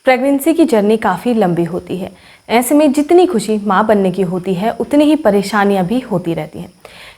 Pregnancy की journey काफ़ी लंबी होती है। ऐसे में जितनी खुशी माँ बनने की होती है उतनी ही परेशानियाँ भी होती रहती हैं।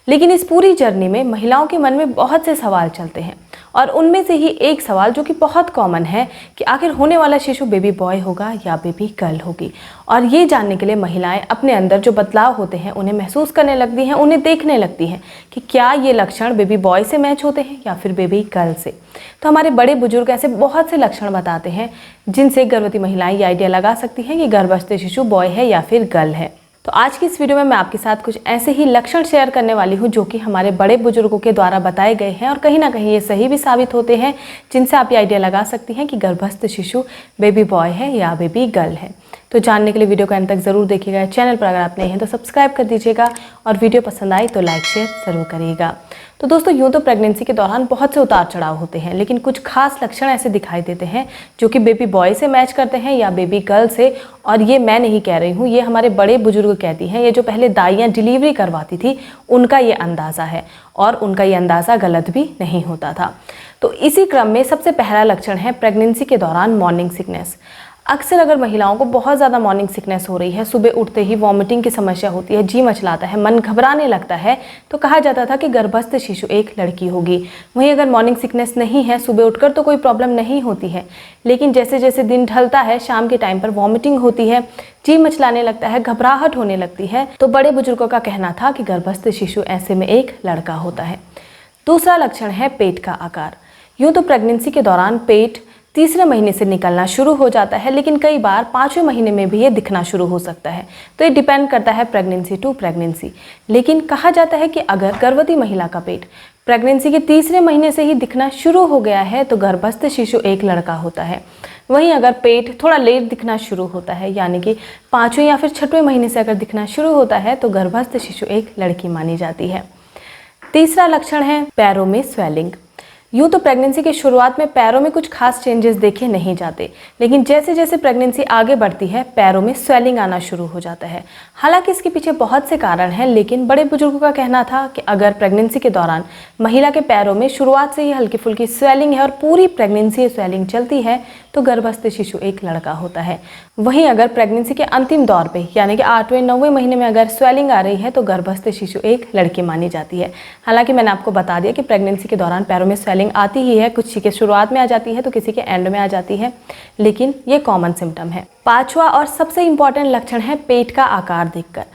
लेकिन इस पूरी जर्नी में महिलाओं के मन में बहुत से सवाल चलते हैं और उनमें से ही एक सवाल जो कि बहुत कॉमन है कि आखिर होने वाला शिशु बेबी बॉय होगा या बेबी गर्ल होगी। और ये जानने के लिए महिलाएं अपने अंदर जो बदलाव होते हैं उन्हें महसूस करने लगती हैं, उन्हें देखने लगती हैं कि क्या ये लक्षण बेबी बॉय से मैच होते हैं या फिर बेबी गर्ल से। तो हमारे बड़े बुजुर्ग ऐसे बहुत से लक्षण बताते हैं जिनसे गर्भवती महिलाएं ये आइडिया लगा सकती हैं कि गर्भस्थ शिशु बॉय है या फिर गर्ल है। तो आज की इस वीडियो में मैं आपके साथ कुछ ऐसे ही लक्षण शेयर करने वाली हूँ जो कि हमारे बड़े बुजुर्गों के द्वारा बताए गए हैं और कहीं ना कहीं ये सही भी साबित होते हैं, जिनसे आप ये आइडिया लगा सकती हैं कि गर्भस्थ शिशु बेबी बॉय है या बेबी गर्ल है। तो जानने के लिए वीडियो को अंत तक ज़रूर देखिएगा। चैनल पर अगर आप नए हैं तो सब्सक्राइब कर दीजिएगा और वीडियो पसंद आई तो लाइक शेयर ज़रूर करिएगा। तो दोस्तों, यूँ तो प्रेगनेंसी के दौरान बहुत से उतार चढ़ाव होते हैं, लेकिन कुछ खास लक्षण ऐसे दिखाई देते हैं जो कि बेबी बॉय से मैच करते हैं या बेबी गर्ल से। और ये मैं नहीं कह रही हूँ, ये हमारे बड़े बुजुर्ग कहती हैं। ये जो पहले दाइयाँ डिलीवरी करवाती थी उनका ये अंदाज़ा है और उनका ये अंदाज़ा गलत भी नहीं होता था। तो इसी क्रम में सबसे पहला लक्षण है प्रेगनेंसी के दौरान मॉर्निंग सिकनेस। अक्सर अगर महिलाओं को बहुत ज़्यादा मॉर्निंग सिकनेस हो रही है, सुबह उठते ही वॉमिटिंग की समस्या होती है, जी मचलाता है, मन घबराने लगता है, तो कहा जाता था कि गर्भस्थ शिशु एक लड़की होगी। वहीं अगर मॉर्निंग सिकनेस नहीं है, सुबह उठकर तो कोई प्रॉब्लम नहीं होती है, लेकिन जैसे जैसे दिन ढलता है शाम के टाइम पर वॉमिटिंग होती है, जी मचलाने लगता है, घबराहट होने लगती है, तो बड़े बुजुर्गों का कहना था कि गर्भस्थ शिशु ऐसे में एक लड़का होता है। दूसरा लक्षण है पेट का आकार। यूँ तो प्रेगनेंसी के दौरान पेट तीसरे महीने से निकलना शुरू हो जाता है, लेकिन कई बार 5वें महीने में भी ये दिखना शुरू हो सकता है। तो ये डिपेंड करता है प्रेगनेंसी टू प्रेगनेंसी। लेकिन कहा जाता है कि अगर गर्भवती महिला का पेट प्रेगनेंसी के तीसरे महीने से ही दिखना शुरू हो गया है तो गर्भस्थ शिशु एक लड़का होता है। वहीं अगर पेट थोड़ा लेट दिखना शुरू होता है, यानी कि 5वें या फिर 6वें महीने से अगर दिखना शुरू होता है तो गर्भस्थ शिशु एक लड़की मानी जाती है। तीसरा लक्षण है पैरों में स्वेलिंग। यूँ तो प्रेगनेंसी की शुरुआत में पैरों में कुछ खास चेंजेस देखे नहीं जाते, लेकिन जैसे जैसे प्रेगनेंसी आगे बढ़ती है पैरों में स्वेलिंग आना शुरू हो जाता है। हालांकि इसके पीछे बहुत से कारण हैं, लेकिन बड़े बुजुर्गों का कहना था कि अगर प्रेगनेंसी के दौरान महिला के पैरों में शुरुआत से ही हल्की फुल्की स्वेलिंग है और पूरी प्रेगनेंसी स्वेलिंग चलती है तो गर्भस्थ शिशु एक लड़का होता है। वहीं अगर प्रेगनेंसी के अंतिम दौर पे यानी कि 8वें-9वें महीने में अगर स्वेलिंग आ रही है तो गर्भस्थ शिशु एक लड़की मानी जाती है। हालांकि मैंने आपको बता दिया कि प्रेगनेंसी के दौरान पैरों में स्वेलिंग आती ही है, कुछ के शुरुआत में आ जाती है तो किसी के एंड में आ जाती है, लेकिन ये कॉमन सिम्टम है। पांचवा और सबसे इंपॉर्टेंट लक्षण है पेट का आकार देखकर।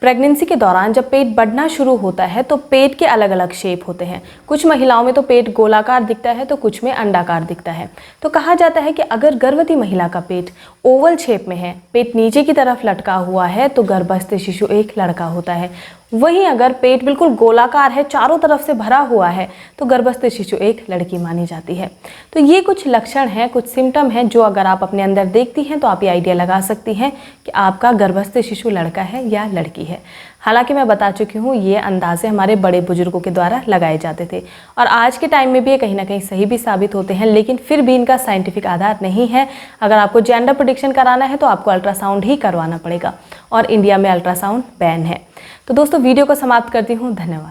प्रेगनेंसी के दौरान जब पेट बढ़ना शुरू होता है तो पेट के अलग अलग शेप होते हैं। कुछ महिलाओं में तो पेट गोलाकार दिखता है तो कुछ में अंडाकार दिखता है। तो कहा जाता है कि अगर गर्भवती महिला का पेट ओवल शेप में है, पेट नीचे की तरफ लटका हुआ है तो गर्भस्थ शिशु एक लड़का होता है। वहीं अगर पेट बिल्कुल गोलाकार है, चारों तरफ से भरा हुआ है तो गर्भस्थ शिशु एक लड़की मानी जाती है। तो ये कुछ लक्षण हैं, कुछ सिम्टम हैं जो अगर आप अपने अंदर देखती हैं तो आप ये आइडिया लगा सकती हैं कि आपका गर्भस्थ शिशु लड़का है या लड़की है। हालांकि मैं बता चुकी हूँ ये अंदाजे हमारे बड़े बुजुर्गों के द्वारा लगाए जाते थे और आज के टाइम में भी ये कहीं ना कहीं सही भी साबित होते हैं, लेकिन फिर भी इनका साइंटिफिक आधार नहीं है। अगर आपको जेंडर प्रेडिक्शन कराना है तो आपको अल्ट्रासाउंड ही करवाना पड़ेगा और इंडिया में अल्ट्रासाउंड बैन है। तो दोस्तों, वीडियो को समाप्त करती हूँ। धन्यवाद।